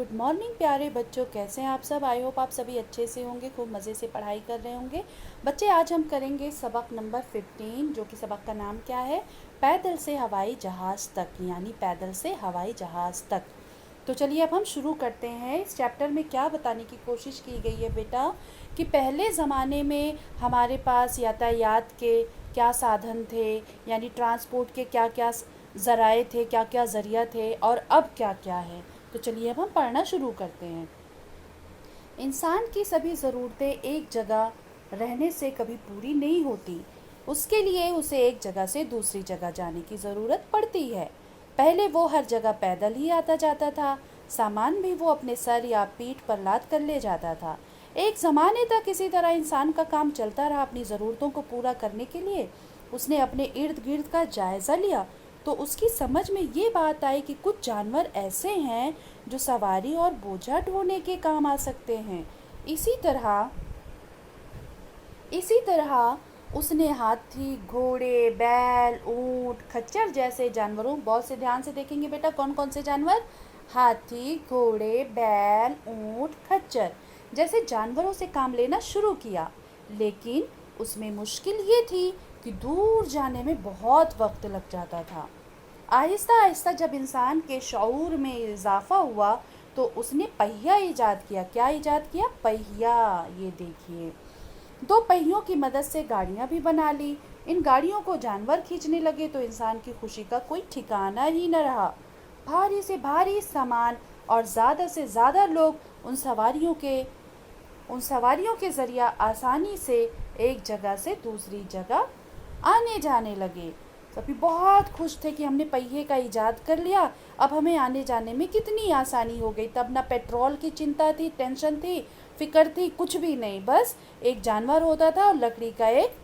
Good morning प्यारे बच्चों, कैसे हैं आप सब। आई होप आप सभी अच्छे से होंगे, खूब मज़े से पढ़ाई कर रहे होंगे। बच्चे, आज हम करेंगे सबक नंबर 15, जो कि सबक का नाम क्या है, पैदल से हवाई जहाज़ तक, यानी पैदल से हवाई जहाज़ तक। तो चलिए अब हम शुरू करते हैं। इस चैप्टर में क्या बताने की कोशिश की गई है बेटा, कि पहले ज़माने में हमारे पास यातायात के क्या साधन थे, यानी ट्रांसपोर्ट के क्या क्या ज़राए थे, क्या क्या ज़रिया थे, और अब क्या क्या है। तो चलिए अब हम पढ़ना शुरू करते हैं। इंसान की सभी ज़रूरतें एक जगह रहने से कभी पूरी नहीं होती। उसके लिए उसे एक जगह से दूसरी जगह जाने की ज़रूरत पड़ती है। पहले वो हर जगह पैदल ही आता जाता था। सामान भी वो अपने सर या पीठ पर लाद कर ले जाता था। एक ज़माने तक इसी तरह इंसान का काम चलता रहा। अपनी ज़रूरतों को पूरा करने के लिए उसने अपने इर्द गिर्द का जायज़ा लिया, तो उसकी समझ में ये बात आई कि कुछ जानवर ऐसे हैं जो सवारी और बोझा ढोने के काम आ सकते हैं। इसी तरह उसने हाथी, घोड़े, बैल, ऊंट, खच्चर जैसे जानवरों, बहुत से ध्यान से देखेंगे बेटा, कौन कौन से जानवर, हाथी, घोड़े, बैल, ऊंट, खच्चर जैसे जानवरों से काम लेना शुरू किया। लेकिन उसमें मुश्किल ये थी कि दूर जाने में बहुत वक्त लग जाता था। आहिस्ता आहिस्ता जब इंसान के शऊर में इजाफा हुआ, तो उसने पहिया ईजाद किया। क्या ईजाद किया? पहिया। ये देखिए, दो पहियों की मदद से गाड़ियां भी बना ली। इन गाड़ियों को जानवर खींचने लगे तो इंसान की खुशी का कोई ठिकाना ही न रहा। भारी से भारी सामान और ज़्यादा से ज़्यादा लोग उन सवारियों के ज़रिया आसानी से एक जगह से दूसरी जगह आने जाने लगे। सभी बहुत खुश थे कि हमने पहिए का इजाद कर लिया, अब हमें आने जाने में कितनी आसानी हो गई। तब ना पेट्रोल की चिंता थी, टेंशन थी, फिक्र थी, कुछ भी नहीं। बस एक जानवर होता था और लकड़ी का एक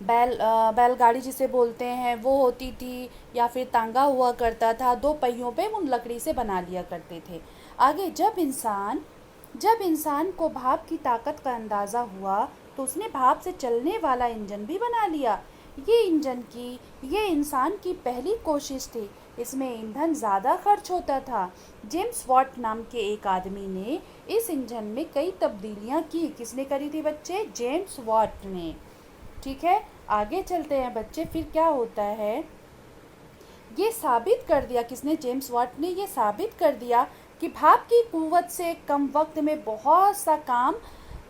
बैलगाड़ी जिसे बोलते हैं वो होती थी, या फिर तांगा हुआ करता था। दो पहियों पे उन लकड़ी से बना लिया करते थे। आगे जब इंसान को भाप की ताकत का अंदाज़ा हुआ, तो उसने भाप से चलने वाला इंजन भी बना लिया। ये इंसान की पहली कोशिश थी। इसमें ईंधन ज़्यादा खर्च होता था। जेम्स वॉट नाम के एक आदमी ने इस इंजन में कई तब्दीलियां की। किसने करी थी बच्चे? जेम्स वॉट ने। ठीक है, आगे चलते हैं बच्चे। फिर क्या होता है, ये साबित कर दिया, किसने? जेम्स वॉट ने ये साबित कर दिया कि भाप की कुव्वत से कम वक्त में बहुत सा काम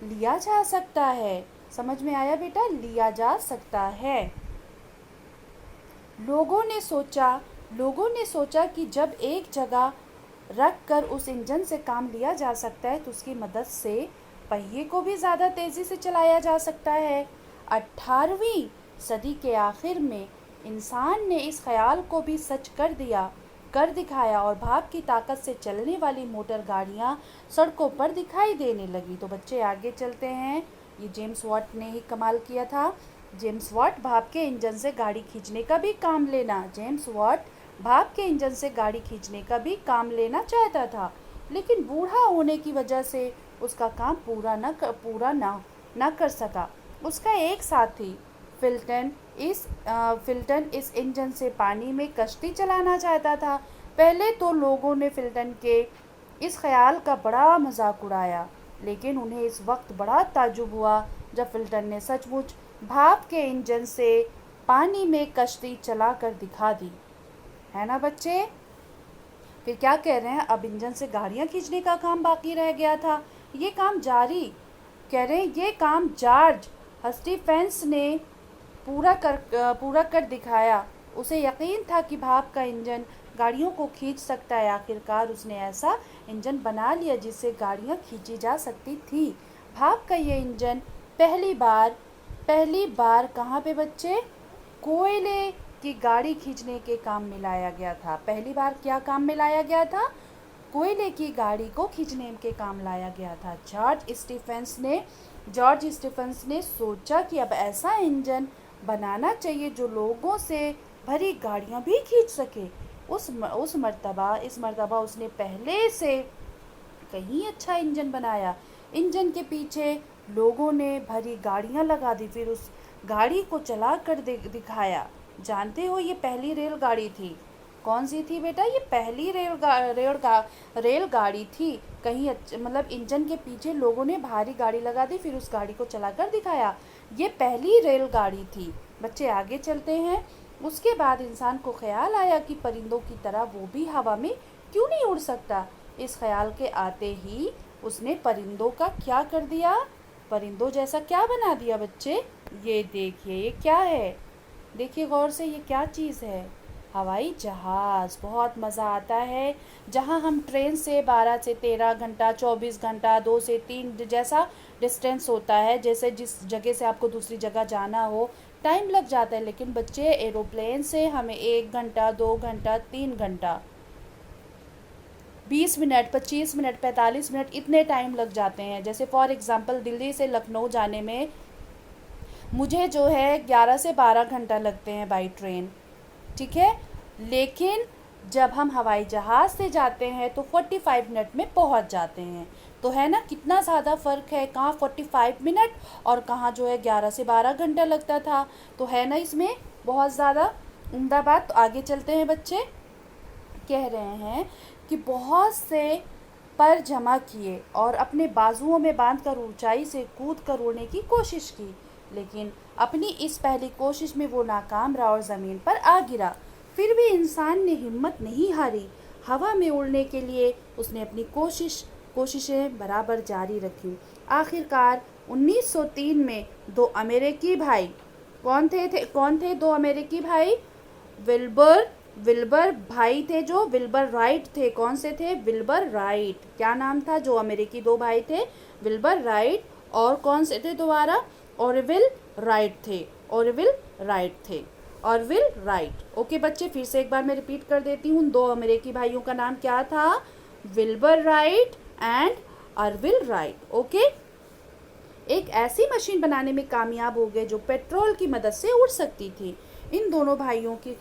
लिया जा सकता है। समझ में आया बेटा? लिया जा सकता है। लोगों ने सोचा कि जब एक जगह रख कर उस इंजन से काम लिया जा सकता है, तो उसकी मदद से पहिए को भी ज़्यादा तेज़ी से चलाया जा सकता है। 18वीं सदी के आखिर में इंसान ने इस ख्याल को भी सच कर दिखाया, और भाप की ताकत से चलने वाली मोटर गाड़ियाँ सड़कों पर दिखाई देने लगी। तो बच्चे आगे चलते हैं। ये जेम्स वॉट ने ही कमाल किया था। जेम्स वॉट भाप के इंजन से गाड़ी खींचने का भी काम लेना जेम्स वॉट भाप के इंजन से गाड़ी खींचने का भी काम लेना चाहता था, लेकिन बूढ़ा होने की वजह से उसका काम पूरा ना कर सका। उसका एक साथी फिल्टन इस इंजन से पानी में कश्ती चलाना चाहता था। पहले तो लोगों ने फिल्टन के इस ख्याल का बड़ा मजाक उड़ाया, लेकिन उन्हें इस वक्त बड़ा ताज्जुब हुआ जब फिल्टन ने सचमुच भाप के इंजन से पानी में कश्ती चला कर दिखा दी। है ना बच्चे? फिर क्या कह रहे हैं, अब इंजन से गाड़ियां खींचने का काम बाकी रह गया था। ये काम जारी कह रहे हैं, ये काम जॉर्ज हस्टिफेंस ने पूरा कर दिखाया। उसे यकीन था कि भाप का इंजन गाड़ियों को खींच सकता है। आखिरकार उसने ऐसा इंजन बना लिया जिससे गाड़ियां खींची जा सकती थी। भाप का ये इंजन पहली बार कहाँ पे बच्चे? कोयले की गाड़ी खींचने के काम में लाया गया था। पहली बार क्या काम में लाया गया था? कोयले की गाड़ी को खींचने के काम लाया गया था। जॉर्ज स्टीफेंस ने सोचा कि अब ऐसा इंजन बनाना चाहिए जो लोगों से भरी गाड़ियां भी खींच सके। इस मर्तबा उसने पहले से कहीं अच्छा इंजन बनाया। इंजन के पीछे लोगों ने भरी गाड़ियां लगा दी, फिर उस गाड़ी को चला कर दिखाया। जानते हो, ये पहली रेलगाड़ी थी। कौन सी थी बेटा? ये पहली रेलगाड़ी थी। कहीं मतलब इंजन के पीछे लोगों ने भारी गाड़ी लगा दी, फिर उस गाड़ी को चलाकर दिखाया। ये पहली रेलगाड़ी थी। बच्चे आगे चलते हैं। उसके बाद इंसान को ख्याल आया कि परिंदों की तरह वो भी हवा में क्यों नहीं उड़ सकता। इस ख्याल के आते ही उसने परिंदों का क्या कर दिया? परिंदों जैसा क्या बना दिया बच्चे? ये देखिए, ये क्या है? देखिए गौर से, ये क्या चीज़ है? हवाई जहाज़। बहुत मज़ा आता है। जहाँ हम ट्रेन से 12 से 13 घंटा, 24 घंटा, 2 से 3 जैसा डिस्टेंस होता है, जैसे जिस जगह से आपको दूसरी जगह जाना हो, टाइम लग जाता है। लेकिन बच्चे, एरोप्लेन से हमें 1 घंटा, 2 घंटा, 3 घंटा, 20 मिनट, 25 मिनट, 45 मिनट, इतने टाइम लग जाते हैं। जैसे फॉर एग्ज़ाम्पल दिल्ली से लखनऊ जाने में मुझे जो है 11 से 12 घंटा लगते हैं बाई ट्रेन, ठीक है। लेकिन जब हम हवाई जहाज़ से जाते हैं तो 45 मिनट में पहुंच जाते हैं। तो है ना, कितना ज़्यादा फ़र्क है, कहाँ 45 मिनट और कहाँ जो है 11 से 12 घंटा लगता था। तो है ना इसमें बहुत ज़्यादा उम्दा बात। तो आगे चलते हैं बच्चे। कह रहे हैं कि बहुत से पर जमा किए और अपने बाजुओं में बांधकर ऊंचाई से कूद कर उड़ने की कोशिश की, लेकिन अपनी इस पहली कोशिश में वो नाकाम रहा और ज़मीन पर आ गिरा। फिर भी इंसान ने हिम्मत नहीं हारी। हवा में उड़ने के लिए उसने अपनी कोशिशें बराबर जारी रखी। आखिरकार 1903 में दो अमेरिकी भाई, कौन थे दो अमेरिकी भाई? विल्बर भाई थे, जो विल्बर राइट थे। कौन से थे? Wilbur right. क्या नाम था? जो अमेरिकी दो भाई थे, विल्बर राइट। और कौन से थे दोबारा? ऑरविल राइट थे। Orville right. ओके बच्चे, फिर से एक बार मैं रिपीट कर देती हूँ। दो अमेरिकी भाइयों का नाम क्या था? Wilbur right and Orville right. Okay, एक ऐसी मशीन बनाने में कामयाब हो गए जो पेट्रोल की मदद से उड़ सकती थी। इन दोनों भाइयों की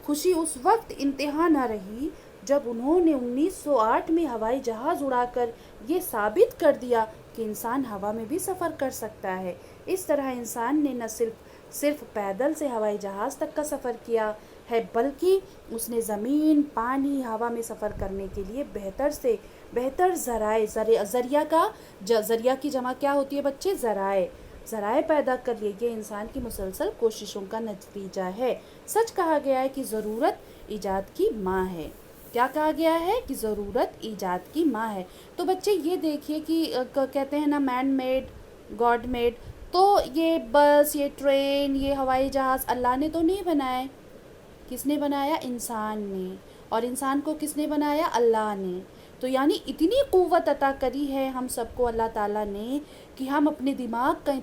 खुशी उस वक्त इंतहा न रही जब उन्होंने 1908 में हवाई जहाज़ उड़ाकर ये साबित कर दिया कि इंसान हवा में भी सफ़र कर सकता है। इस तरह इंसान ने न सिर्फ पैदल से हवाई जहाज़ तक का सफ़र किया है, बल्कि उसने ज़मीन, पानी, हवा में सफ़र करने के लिए बेहतर से बेहतर ज़रिया की जमा क्या होती है बच्चे? ज़राए पैदा कर लिए। ये इंसान की मुसलसल कोशिशों का नतीजा है। सच कहा गया है कि ज़रूरत ईजाद की माँ है। क्या कहा गया है? कि ज़रूरत ईजाद की माँ है। तो बच्चे ये देखिए कि कहते हैं ना, मैन मेड गॉड मेड। तो ये बस, ये ट्रेन, ये हवाई जहाज़ अल्लाह ने तो नहीं बनाए। किसने बनाया? इंसान ने। और इंसान को किसने बनाया? अल्लाह ने। तो यानी इतनी क़ुव्वत अता करी है हम सबको अल्लाह ताला ने कि हम अपने दिमाग का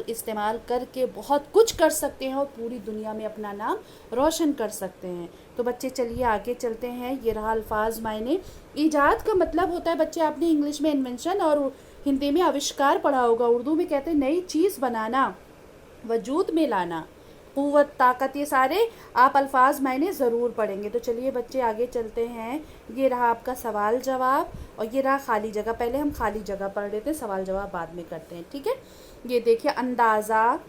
इस्तेमाल करके बहुत कुछ कर सकते हैं और पूरी दुनिया में अपना नाम रोशन कर सकते हैं। तो बच्चे चलिए आगे चलते हैं। ये रहा अल्फाज मायने। ईजाद का मतलब होता है बच्चे, आपने इंग्लिश में इन्वेंशन और हिंदी में आविष्कार पढ़ा होगा। उर्दू में कहते हैं नई चीज़ बनाना, वजूद में लाना, क़ुव्वत, ताकत, ये सारे आप अल्फाज मायने ज़रूर पढ़ेंगे। तो चलिए बच्चे आगे चलते हैं। ये रहा आपका सवाल जवाब और ये रहा खाली जगह। पहले हम खाली जगह पढ़ लेते हैं, सवाल जवाब बाद में करते हैं, ठीक है। ये देखिए, अंदाज़ा,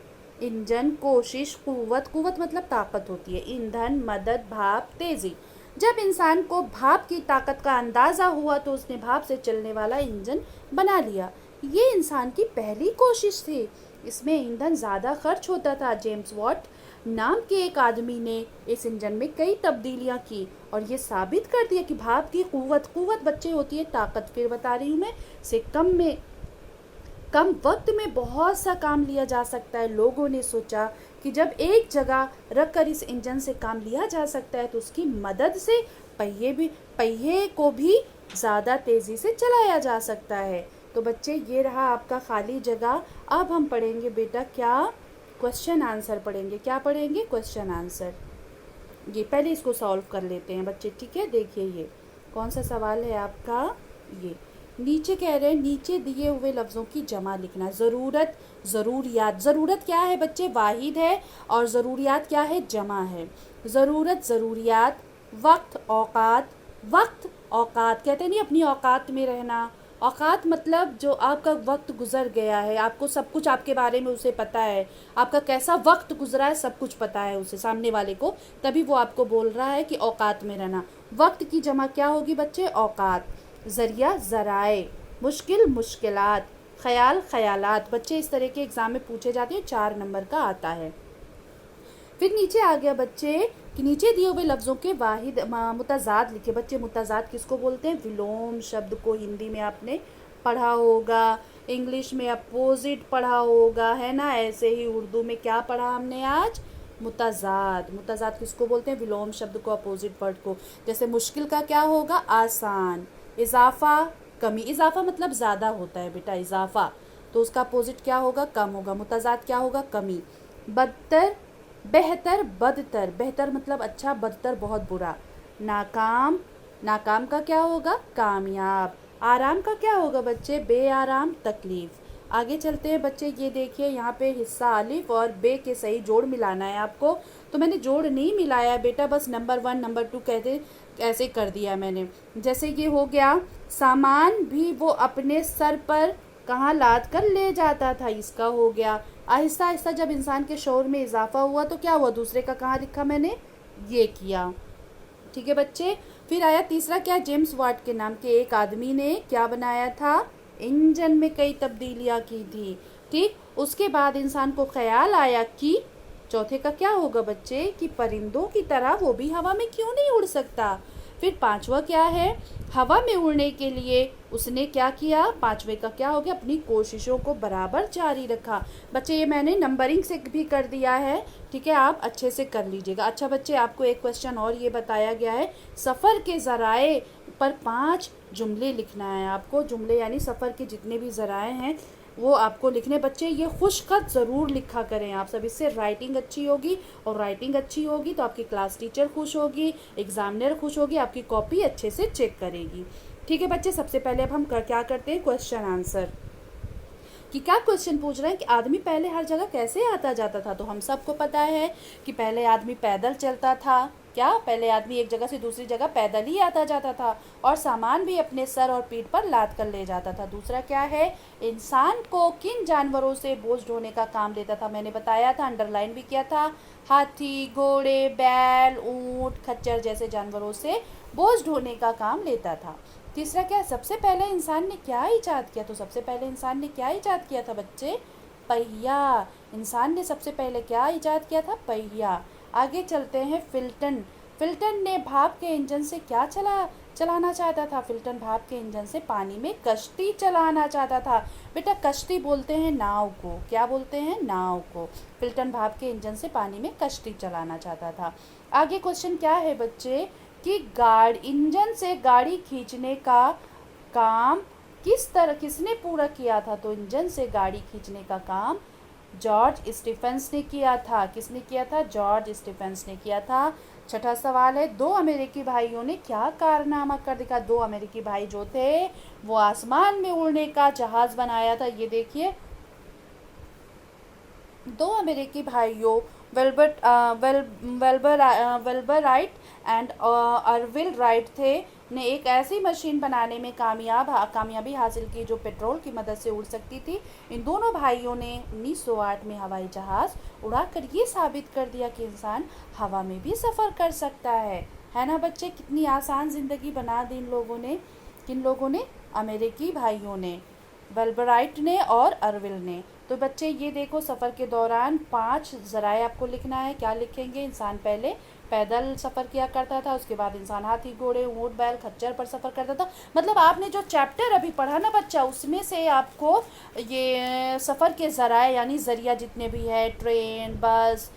इंजन, कोशिश, क़ुव्वत मतलब ताकत होती है, ईंधन, मदद, भाप, तेज़ी। जब इंसान को भाप की ताकत का अंदाज़ा हुआ तो उसने भाप से चलने वाला इंजन बना लिया। ये इंसान की पहली कोशिश थी। इसमें ईंधन ज़्यादा खर्च होता था। जेम्स वॉट नाम के एक आदमी ने इस इंजन में कई तब्दीलियां की और ये साबित कर दिया कि भाप की क़ुव्वत बच्चे होती है ताकत, फिर बता रही हूँ मैं, से कम वक्त में बहुत सा काम लिया जा सकता है। लोगों ने सोचा कि जब एक जगह रखकर इस इंजन से काम लिया जा सकता है तो उसकी मदद से पहिए को भी ज़्यादा तेज़ी से चलाया जा सकता है। तो बच्चे ये रहा आपका खाली जगह। अब हम पढ़ेंगे बेटा क्या? क्वेश्चन आंसर पढ़ेंगे। क्या पढ़ेंगे? Question answer. ये पहले इसको सॉल्व कर लेते हैं बच्चे, ठीक है। देखिए ये कौन सा सवाल है आपका? ये नीचे कह रहे हैं नीचे दिए हुए लफ्ज़ों की जमा लिखना। ज़रूरत, ज़रूरियात। ज़रूरत क्या है बच्चे? वाहिद है और ज़रूरियात क्या है? जमा है। ज़रूरत, ज़रूरियात। वक्त, औकात। कहते नहीं अपनी औकात में रहना, औकात मतलब जो आपका वक्त गुजर गया है, आपको सब कुछ आपके बारे में उसे पता है, आपका कैसा वक्त गुजरा है सब कुछ पता है उसे, सामने वाले को, तभी वो आपको बोल रहा है कि औकात में रहना। वक्त की जमा क्या होगी बच्चे? औकात। ज़रिया ज़राए, मुश्किल मुश्किलात, ख्याल ख्यालात। बच्चे इस तरह के एग्ज़ाम में पूछे जाते हैं, 4 नंबर का आता है। फिर नीचे आ गया बच्चे कि नीचे दिए हुए लफ्ज़ों के वाहिद मुतज़ाद लिखे। बच्चे मुतज़ाद किसको बोलते हैं? विलोम शब्द को हिंदी में आपने पढ़ा होगा, इंग्लिश में अपोजिट पढ़ा होगा, है ना। ऐसे ही उर्दू में क्या पढ़ा हमने आज? मुतज़ाद। मुतज़ाद किसको बोलते हैं? विलोम शब्द को, अपोजिट वर्ड को। जैसे मुश्किल का क्या होगा? आसान। इजाफा कमी। इजाफा मतलब ज़्यादा होता है बेटा, इजाफा, तो उसका अपोजिट क्या होगा? कम होगा। मुतज़ाद क्या होगा? कमी। बदतर बेहतर बदतर। बेहतर मतलब अच्छा, बदतर बहुत बुरा। नाकाम, नाकाम का क्या होगा? कामयाब। आराम का क्या होगा बच्चे? बेआराम, तकलीफ। आगे चलते हैं बच्चे, ये देखिए यहाँ पे हिस्सा अलिफ और बे के सही जोड़ मिलाना है आपको। तो मैंने जोड़ नहीं मिलाया बेटा, बस नंबर 1 नंबर 2 कहते ऐसे कर दिया मैंने। जैसे ये हो गया, सामान भी वो अपने सर पर कहाँ लाद कर ले जाता था, इसका हो गया। आहिस्ता आहिस्ता जब इंसान के शौर में इजाफा हुआ तो क्या हुआ? दूसरे का कहाँ लिखा मैंने? ये किया। ठीक है बच्चे। फिर आया तीसरा, क्या? जेम्स वाट के नाम के एक आदमी ने क्या बनाया था? इंजन में कई तब्दीलियां की थी। ठीक। उसके बाद इंसान को ख्याल आया कि चौथे का क्या होगा बच्चे? कि परिंदों की तरह वो भी हवा में क्यों नहीं उड़ सकता। फिर पांचवा क्या है? हवा में उड़ने के लिए उसने क्या किया? पांचवे का क्या हो गया? अपनी कोशिशों को बराबर जारी रखा। बच्चे ये मैंने नंबरिंग से भी कर दिया है, ठीक है, आप अच्छे से कर लीजिएगा। अच्छा बच्चे, आपको एक क्वेश्चन और ये बताया गया है, सफ़र के ज़राए पर 5 जुमले लिखना है आपको। जुमले यानी सफ़र के जितने भी ज़राए हैं वो आपको लिखने। बच्चे ये खुशखत ज़रूर लिखा करें आप सब, इससे राइटिंग अच्छी होगी, और राइटिंग अच्छी होगी तो आपकी क्लास टीचर खुश होगी, एग्जामिनर खुश होगी, आपकी कॉपी अच्छे से चेक करेगी। ठीक है बच्चे, सबसे पहले अब हम क्या करते हैं? Question answer. कि क्या क्वेश्चन पूछ रहे हैं कि आदमी पहले हर जगह कैसे आता जाता था। तो हम सबको पता है कि पहले आदमी पैदल चलता था। क्या? पहले आदमी एक जगह से दूसरी जगह पैदल ही आता जाता था, और सामान भी अपने सर और पीठ पर लाद कर ले जाता था। दूसरा क्या है? इंसान को किन जानवरों से बोझ ढोने का काम देता था? मैंने बताया था, अंडरलाइन भी किया था। हाथी, घोड़े, बैल, ऊंट, खच्चर जैसे जानवरों से बोझ ढोने का काम लेता था। तीसरा क्या? सबसे पहले इंसान ने क्या इजाद किया? तो सबसे पहले इंसान ने क्या इजाद किया था बच्चे? पहिया। इंसान ने सबसे पहले क्या इजाद किया था? पहिया। आगे चलते हैं, फिल्टन। फिल्टन ने भाप के इंजन से क्या चलाना चाहता था? फिल्टन भाप के इंजन से पानी में कश्ती चलाना चाहता था। बेटा कश्ती बोलते हैं नाव को। क्या बोलते हैं? नाव को। फिल्टन भाप के इंजन से पानी में कश्ती चलाना चाहता था। आगे क्वेश्चन क्या है बच्चे? कि इंजन से गाड़ी खींचने का काम किसने पूरा किया था? तो इंजन से गाड़ी खींचने का काम जॉर्ज स्टीफेंस ने किया था। किसने किया था? जॉर्ज स्टीफेंस ने किया था। छठा सवाल है, 2 अमेरिकी भाइयों ने क्या कारनामा कर दिखा? 2 अमेरिकी भाई जो थे वो आसमान में उड़ने का जहाज बनाया था। ये देखिए, 2 अमेरिकी भाइयों वेल्बर राइट एंड अर्विल राइट थे ने एक ऐसी मशीन बनाने में कामयाबी हासिल की जो पेट्रोल की मदद से उड़ सकती थी। इन दोनों भाइयों ने 1908 में हवाई जहाज़ उड़ाकर ये साबित कर दिया कि इंसान हवा में भी सफ़र कर सकता है ना बच्चे। कितनी आसान ज़िंदगी बना दी इन लोगों ने। किन लोगों ने? अमेरिकी भाइयों ने, वेल्बराइट ने और अर्विल ने। तो बच्चे ये देखो, सफ़र के दौरान 5 ज़राए आपको लिखना है। क्या लिखेंगे? इंसान पहले पैदल सफ़र किया करता था, उसके बाद इंसान हाथी, घोड़े, ऊँट, बैल, खच्चर पर सफ़र करता था। मतलब आपने जो चैप्टर अभी पढ़ा ना बच्चा, उसमें से आपको ये सफ़र के ज़राए यानी ज़रिया जितने भी है, ट्रेन, बस,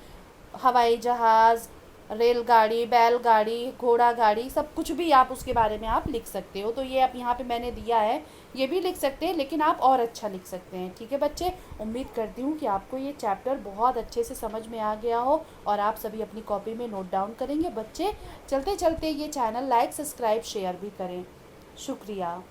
हवाई जहाज़, रेलगाड़ी, बैलगाड़ी, घोड़ा गाड़ी, सब कुछ भी आप उसके बारे में आप लिख सकते हो। तो ये आप यहाँ पे मैंने दिया है, ये भी लिख सकते हैं, लेकिन आप और अच्छा लिख सकते हैं। ठीक है बच्चे, उम्मीद करती हूँ कि आपको ये चैप्टर बहुत अच्छे से समझ में आ गया हो और आप सभी अपनी कॉपी में नोट डाउन करेंगे। बच्चे चलते चलते ये चैनल लाइक, सब्सक्राइब, शेयर भी करें। शुक्रिया।